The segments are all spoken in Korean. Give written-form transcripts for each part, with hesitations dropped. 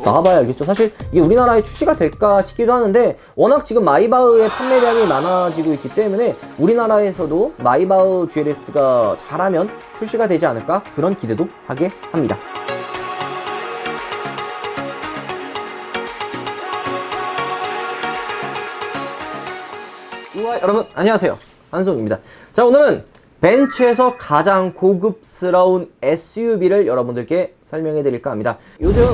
나와봐야 알겠죠. 사실 이게 우리나라에 출시가 될까 싶기도 하는데 워낙 지금 마이바흐의 판매량이 많아지고 있기 때문에 우리나라에서도 마이바흐 GLS가 잘하면 출시가 되지 않을까 그런 기대도 하게 합니다. 여러분 안녕하세요, 한송입니다. 자, 오늘은 벤츠에서 가장 고급스러운 SUV를 여러분들께 설명해 드릴까 합니다. 요즘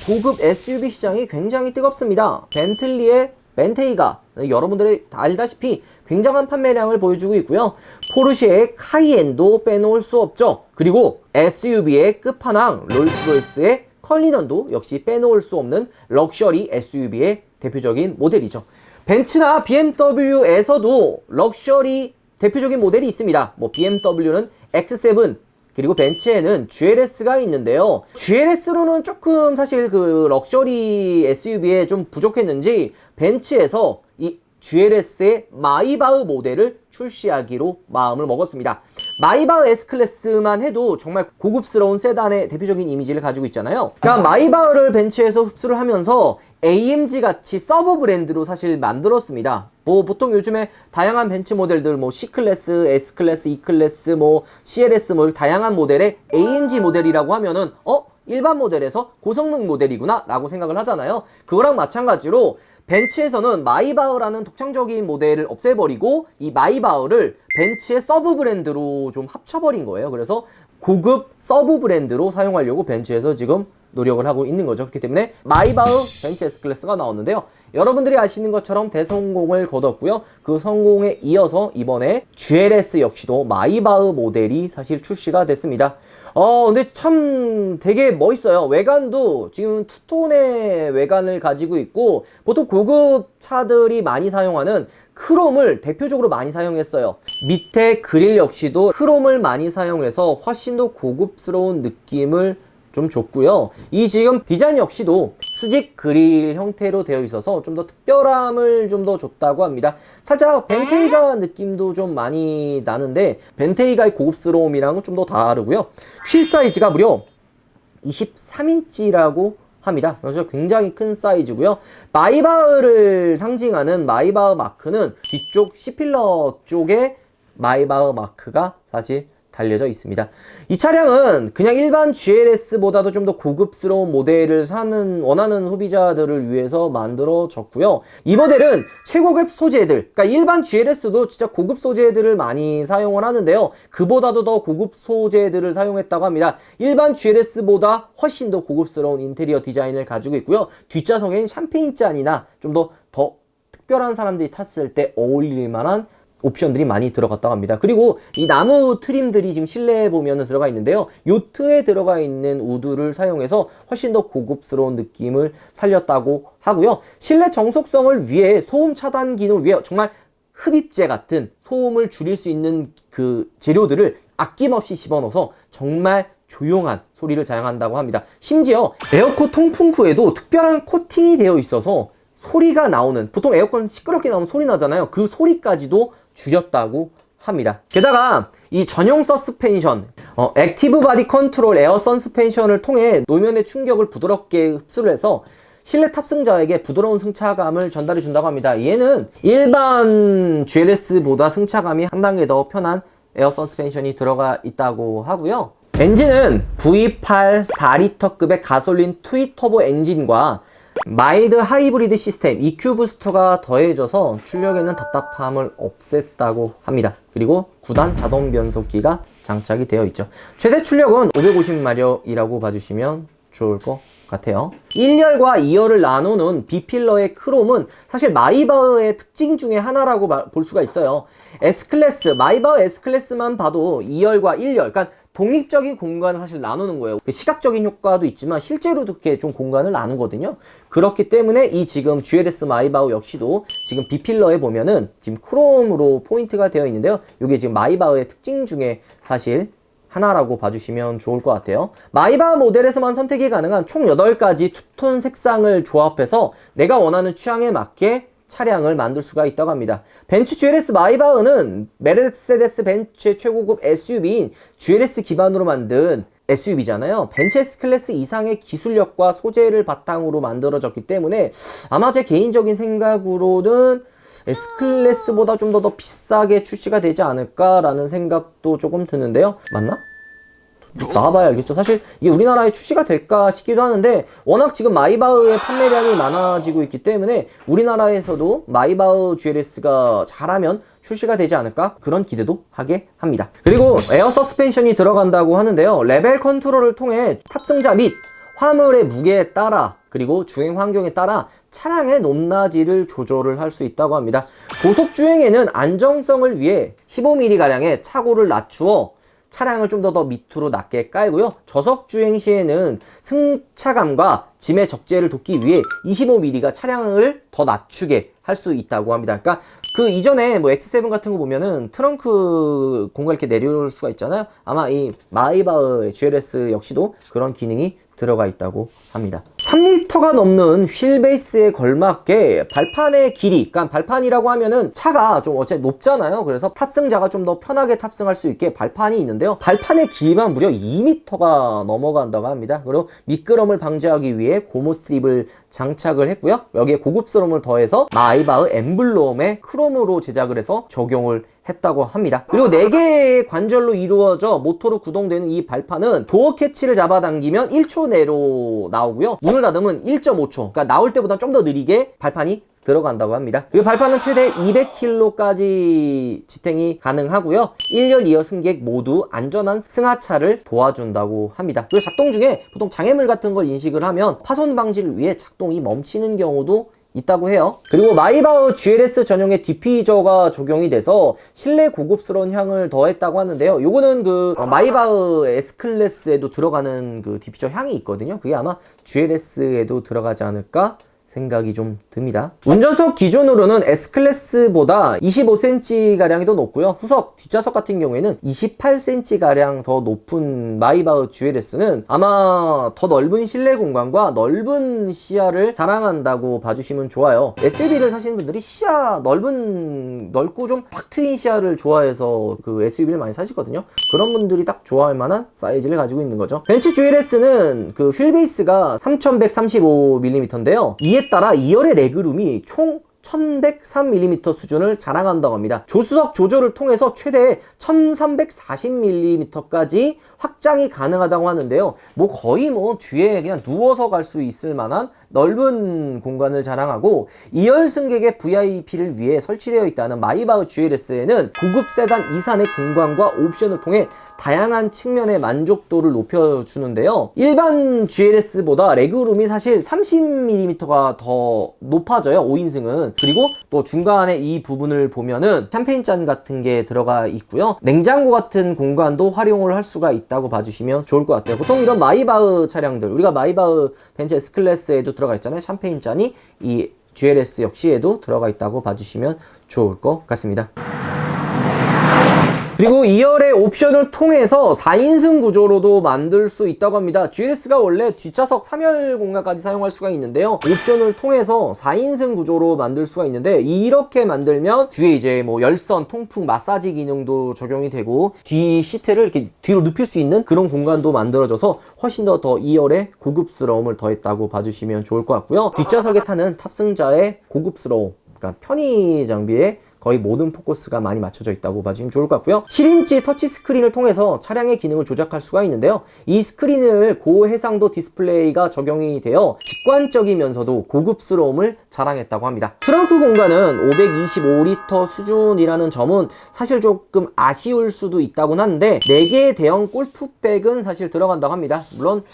고급 SUV 시장이 굉장히 뜨겁습니다. 벤틀리의 벤테이가 여러분들이 알다시피 굉장한 판매량을 보여주고 있고요. 포르쉐의 카이엔도 빼놓을 수 없죠. 그리고 SUV의 끝판왕 롤스로이스의 컬리넌도 역시 빼놓을 수 없는 럭셔리 SUV의 대표적인 모델이죠. 벤츠나 BMW에서도 럭셔리 대표적인 모델이 있습니다. BMW는 X7, 그리고 벤츠에는 GLS가 있는데요. GLS로는 조금 사실 그 럭셔리 SUV에 좀 부족했는지 벤츠에서 이 GLS의 마이바흐 모델을 출시하기로 마음을 먹었습니다. 마이바흐 S클래스만 해도 정말 고급스러운 세단의 대표적인 이미지를 가지고 있잖아요. 그러니까 마이바흐를 벤츠에서 흡수를 하면서 AMG 같이 서브 브랜드로 사실 만들었습니다. 보통 요즘에 다양한 벤츠 모델들 C클래스, S클래스, E클래스, CLS 다양한 모델의 AMG 모델이라고 하면은 일반 모델에서 고성능 모델이구나 라고 생각을 하잖아요. 그거랑 마찬가지로 벤츠에서는 마이바흐라는 독창적인 모델을 없애버리고 이 마이바흐를 벤츠의 서브 브랜드로 좀 합쳐버린 거예요. 그래서 고급 서브 브랜드로 사용하려고 벤츠에서 지금 노력을 하고 있는 거죠. 그렇기 때문에 마이바흐 벤츠 S클래스가 나왔는데요. 여러분들이 아시는 것처럼 대성공을 거뒀고요. 그 성공에 이어서 이번에 GLS 역시도 마이바흐 모델이 사실 출시가 됐습니다. 근데 참 되게 멋있어요. 외관도 지금 투톤의 외관을 가지고 있고 보통 고급 차들이 많이 사용하는 크롬을 대표적으로 많이 사용했어요. 밑에 그릴 역시도 크롬을 많이 사용해서 훨씬 더 고급스러운 느낌을 좀 줬고요. 이 지금 디자인 역시도 수직 그릴 형태로 되어 있어서 좀 더 특별함을 좀 더 줬다고 합니다. 살짝 벤테이가 느낌도 좀 많이 나는데 벤테이가의 고급스러움이랑은 좀 더 다르고요. 휠 사이즈가 무려 23인치라고 합니다. 그래서 굉장히 큰 사이즈고요. 마이바흐를 상징하는 마이바흐 마크는 뒤쪽 C필러 쪽에 마이바흐 마크가 사실 달려져 있습니다. 이 차량은 그냥 일반 GLS보다도 좀 더 고급스러운 모델을 원하는 소비자들을 위해서 만들어졌고요. 이 모델은 최고급 소재들, 그러니까 일반 GLS도 진짜 고급 소재들을 많이 사용을 하는데요. 그보다도 더 고급 소재들을 사용했다고 합니다. 일반 GLS보다 훨씬 더 고급스러운 인테리어 디자인을 가지고 있고요. 뒷좌석엔 샴페인 잔이나 좀 더 특별한 사람들이 탔을 때 어울릴 만한 옵션들이 많이 들어갔다고 합니다. 그리고 이 나무 트림들이 지금 실내에 보면 들어가 있는데요. 요트에 들어가 있는 우드를 사용해서 훨씬 더 고급스러운 느낌을 살렸다고 하고요. 실내 정속성을 위해 소음 차단 기능을 위해 정말 흡입제 같은 소음을 줄일 수 있는 그 재료들을 아낌없이 집어넣어서 정말 조용한 소리를 자랑한다고 합니다. 심지어 에어컨 통풍구에도 특별한 코팅이 되어 있어서 소리가 나오는, 보통 에어컨 시끄럽게 나오면 소리 나잖아요. 그 소리까지도 줄였다고 합니다. 게다가 이 전용 서스펜션, 액티브 바디 컨트롤 에어 서스펜션을 통해 노면의 충격을 부드럽게 흡수를 해서 실내 탑승자에게 부드러운 승차감을 전달해 준다고 합니다. 얘는 일반 GLS보다 승차감이 한 단계 더 편한 에어 서스펜션이 들어가 있다고 하고요. 엔진은 V8 4리터급의 가솔린 트윈 터보 엔진과 마일드 하이브리드 시스템 EQ 부스터가 더해져서 출력에는 답답함을 없앴다고 합니다. 그리고 9단 자동 변속기가 장착이 되어 있죠. 최대 출력은 550마력이라고 봐주시면 좋을 것 같아요. 1열과 2열을 나누는 B필러의 크롬은 사실 마이바흐의 특징 중에 하나라고 볼 수가 있어요. S클래스, 마이바흐 S클래스만 봐도 2열과 1열, 그러니까 독립적인 공간을 사실 나누는 거예요. 시각적인 효과도 있지만 실제로도 이렇게 좀 공간을 나누거든요. 그렇기 때문에 이 지금 GLS 마이바흐 역시도 지금 B필러에 보면은 지금 크롬으로 포인트가 되어 있는데요. 이게 지금 마이바흐의 특징 중에 사실 하나라고 봐주시면 좋을 것 같아요. 마이바흐 모델에서만 선택이 가능한 총 8가지 투톤 색상을 조합해서 내가 원하는 취향에 맞게 차량을 만들 수가 있다고 합니다. 벤츠 GLS 마이바흐는 메르세데스 벤츠의 최고급 SUV인 GLS 기반으로 만든 SUV잖아요. 벤츠 S클래스 이상의 기술력과 소재를 바탕으로 만들어졌기 때문에 아마 제 개인적인 생각으로는 S클래스보다 좀 더 비싸게 출시가 되지 않을까라는 생각도 조금 드는데요. 맞나? 나와봐야 알겠죠. 사실 이게 우리나라에 출시가 될까 싶기도 하는데 워낙 지금 마이바흐의 판매량이 많아지고 있기 때문에 우리나라에서도 마이바흐 GLS가 잘하면 출시가 되지 않을까 그런 기대도 하게 합니다. 그리고 에어 서스펜션이 들어간다고 하는데요. 레벨 컨트롤을 통해 탑승자 및 화물의 무게에 따라 그리고 주행 환경에 따라 차량의 높낮이를 조절을 할 수 있다고 합니다. 고속 주행에는 안정성을 위해 15mm가량의 차고를 낮추어 차량을 좀 더 밑으로 낮게 깔고요. 저속 주행 시에는 승차감과 짐의 적재를 돕기 위해 25mm가 차량을 더 낮추게 할 수 있다고 합니다. 그러니까 그 이전에 뭐 X7 같은 거 보면은 트렁크 공간 이렇게 내려올 수가 있잖아요. 아마 이 마이바흐 GLS 역시도 그런 기능이 들어가 있다고 합니다. 3m가 넘는 휠베이스에 걸맞게 발판의 길이, 그러니까 발판이라고 하면은 차가 좀 어째 높잖아요. 그래서 탑승자가 좀 더 편하게 탑승할 수 있게 발판이 있는데요. 발판의 길이만 무려 2m가 넘어간다고 합니다. 그리고 미끄럼을 방지하기 위해 고무 스트립을 장착을 했고요. 여기에 고급스러움을 더해서 마이바흐 엠블럼에 크롬으로 제작을 해서 적용을 했다고 합니다. 그리고 4개의 관절로 이루어져 모터로 구동되는 이 발판은 도어 캐치를 잡아당기면 1초 내로 나오고요. 문을 닫으면 1.5초, 그러니까 나올 때보다 좀 더 느리게 발판이 들어간다고 합니다. 그리고 발판은 최대 200km까지 지탱이 가능하고요. 1열 2열 승객 모두 안전한 승하차를 도와준다고 합니다. 그리고 작동 중에 보통 장애물 같은 걸 인식을 하면 파손 방지를 위해 작동이 멈추는 경우도 있다고 해요. 그리고 마이바흐 GLS 전용의 디퓨저가 적용이 돼서 실내 고급스러운 향을 더했다고 하는데요. 요거는 그 마이바흐 S클래스에도 들어가는 그 디퓨저 향이 있거든요. 그게 아마 GLS에도 들어가지 않을까 생각이 좀 듭니다. 운전석 기준으로는 S클래스보다 25cm가량이 더 높고요. 후석, 뒷좌석 같은 경우에는 28cm가량 더 높은 마이바흐 GLS는 아마 더 넓은 실내 공간과 넓은 시야를 자랑한다고 봐주시면 좋아요. SUV를 사시는 분들이 시야 넓고 좀 탁 트인 시야를 좋아해서 그 SUV를 많이 사시거든요. 그런 분들이 딱 좋아할 만한 사이즈를 가지고 있는 거죠. 벤츠 GLS는 그 휠베이스가 3135mm인데요. 이에 따라 2열의 레그룸이 총 1103mm 수준을 자랑한다고 합니다. 조수석 조절을 통해서 최대 1340mm까지 확장이 가능하다고 하는데요. 뭐 거의 뭐 뒤에 그냥 누워서 갈 수 있을 만한 넓은 공간을 자랑하고 2열 승객의 VIP를 위해 설치되어 있다는 마이바흐 GLS에는 고급 세단 이상의 공간과 옵션을 통해 다양한 측면의 만족도를 높여주는데요. 일반 GLS보다 레그룸이 사실 30mm가 더 높아져요. 5인승은. 그리고 또 중간에 이 부분을 보면은 샴페인잔 같은 게 들어가 있고요. 냉장고 같은 공간도 활용을 할 수가 있다고 봐주시면 좋을 것 같아요. 보통 이런 마이바흐 차량들, 우리가 마이바흐 벤츠 S클래스에도 들어가 있잖아요. 샴페인잔이 이 GLS 역시에도 들어가 있다고 봐주시면 좋을 것 같습니다. 그리고 2열의 옵션을 통해서 4인승 구조로도 만들 수 있다고 합니다. GLS가 원래 뒷좌석 3열 공간까지 사용할 수가 있는데요. 옵션을 통해서 4인승 구조로 만들 수가 있는데 이렇게 만들면 뒤에 이제 뭐 열선, 통풍, 마사지 기능도 적용이 되고 뒤 시트를 이렇게 뒤로 눕힐 수 있는 그런 공간도 만들어져서 훨씬 더 2열의 고급스러움을 더했다고 봐주시면 좋을 것 같고요. 뒷좌석에 타는 탑승자의 고급스러움, 그러니까 편의 장비에 거의 모든 포커스가 많이 맞춰져 있다고 봐주시면 좋을 것 같고요. 7인치 터치 스크린을 통해서 차량의 기능을 조작할 수가 있는데요. 이 스크린을 고해상도 디스플레이가 적용이 되어 직관적이면서도 고급스러움을 자랑했다고 합니다. 트렁크 공간은 525리터 수준이라는 점은 사실 조금 아쉬울 수도 있다곤 한데 4개의 대형 골프백은 사실 들어간다고 합니다. 물론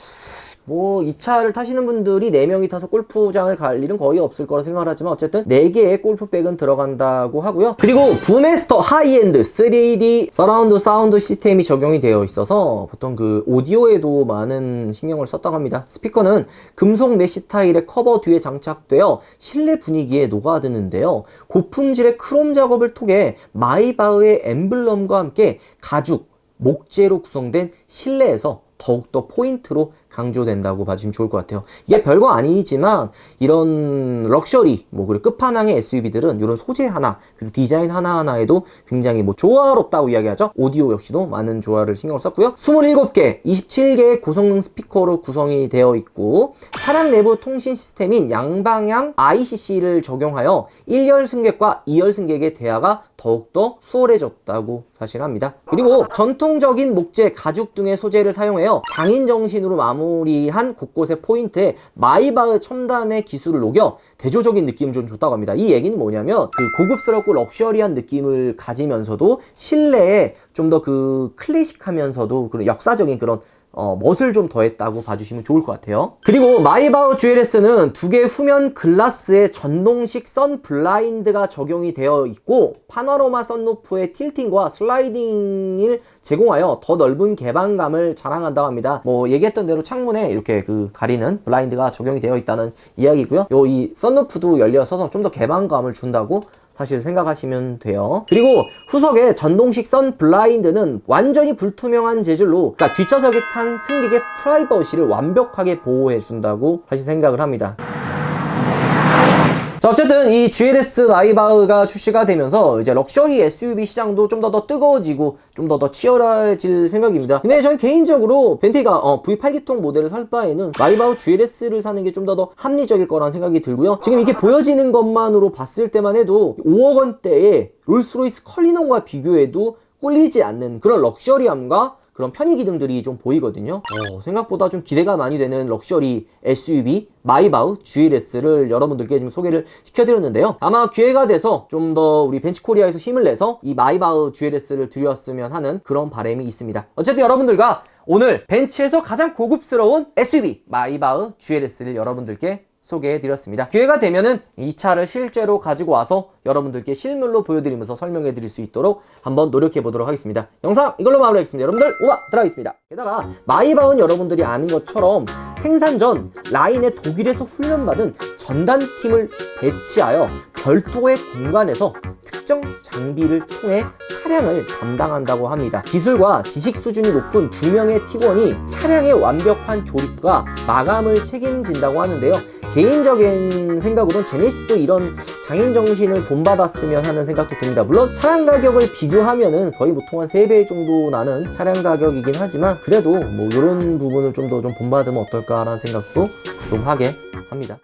뭐 이 차를 타시는 분들이 4명이 타서 골프장을 갈 일은 거의 없을 거라 생각을 하지만 어쨌든 4개의 골프백은 들어간다고 하고요. 그리고 부메스터 하이엔드 3D 서라운드 사운드 시스템이 적용이 되어 있어서 보통 그 오디오에도 많은 신경을 썼다고 합니다. 스피커는 금속 메쉬 스타일의 커버 뒤에 장착되어 실내 분위기에 녹아드는데요. 고품질의 크롬 작업을 통해 마이바흐의 엠블럼과 함께 가죽, 목재로 구성된 실내에서 더욱더 포인트로 강조된다고 봐주시면 좋을 것 같아요. 이게 별거 아니지만 이런 럭셔리 그리고 끝판왕의 SUV들은 이런 소재 하나 그리고 디자인 하나하나에도 굉장히 조화롭다고 이야기하죠. 오디오 역시도 많은 조화를 신경을 썼고요. 27개 27개의 고성능 스피커로 구성이 되어 있고 차량 내부 통신 시스템인 양방향 ICC를 적용하여 1열 승객과 2열 승객의 대화가 더욱더 수월해졌다고 사실합니다. 그리고 전통적인 목재, 가죽 등의 소재를 사용하여 장인 정신으로 마무리한 곳곳의 포인트에 마이바흐 첨단의 기술을 녹여 대조적인 느낌을 좀 줬다고 합니다. 이 얘기는 뭐냐면 고급스럽고 럭셔리한 느낌을 가지면서도 실내에 좀 더 클래식하면서도 그런 역사적인 그런 멋을 좀 더했다고 봐주시면 좋을 것 같아요. 그리고 마이바흐 GLS는 두 개의 후면 글라스에 전동식 선 블라인드가 적용이 되어 있고 파노라마 썬루프의 틸팅과 슬라이딩을 제공하여 더 넓은 개방감을 자랑한다고 합니다. 얘기했던 대로 창문에 이렇게 가리는 블라인드가 적용이 되어 있다는 이야기고요. 이 썬루프도 열려서 좀 더 개방감을 준다고 사실 생각하시면 돼요. 그리고 후석의 전동식 선 블라인드는 완전히 불투명한 재질로 뒷좌석에 탄 승객의 프라이버시를 완벽하게 보호해준다고 사실 생각을 합니다. 자, 어쨌든 이 GLS 마이바흐가 출시가 되면서 이제 럭셔리 SUV 시장도 좀 더 뜨거워지고 좀 더 치열해질 생각입니다. 근데 저는 개인적으로 벤틀리가 V8기통 모델을 살 바에는 마이바흐 GLS를 사는 게 좀 더 합리적일 거라는 생각이 들고요. 지금 이게 보여지는 것만으로 봤을 때만 해도 5억 원대의 롤스로이스 컬리넌과 비교해도 꿀리지 않는 그런 럭셔리함과 그런 편의 기능들이 좀 보이거든요. 생각보다 좀 기대가 많이 되는 럭셔리 SUV 마이바흐 GLS를 여러분들께 지금 소개를 시켜드렸는데요. 아마 기회가 돼서 좀 더 우리 벤츠코리아에서 힘을 내서 이 마이바흐 GLS를 드렸으면 하는 그런 바람이 있습니다. 어쨌든 여러분들과 오늘 벤츠에서 가장 고급스러운 SUV 마이바흐 GLS를 여러분들께 소개해드렸습니다. 기회가 되면은 이 차를 실제로 가지고 와서 여러분들께 실물로 보여드리면서 설명해드릴 수 있도록 한번 노력해보도록 하겠습니다. 영상 이걸로 마무리하겠습니다. 여러분들 우와 들어가겠습니다. 게다가 마이바흐는 여러분들이 아는 것처럼 생산 전 라인에 독일에서 훈련받은 전단팀을 배치하여 별도의 공간에서 특정 장비를 통해 차량을 담당한다고 합니다. 기술과 지식 수준이 높은 2명의 팀원이 차량의 완벽한 조립과 마감을 책임진다고 하는데요. 개인적인 생각으로는 제네시스도 이런 장인 정신을 본받았으면 하는 생각도 듭니다. 물론 차량 가격을 비교하면은 거의 보통 한 3배 정도 나는 차량 가격이긴 하지만 그래도 이런 부분을 좀 더 본받으면 어떨까라는 생각도 좀 하게 합니다.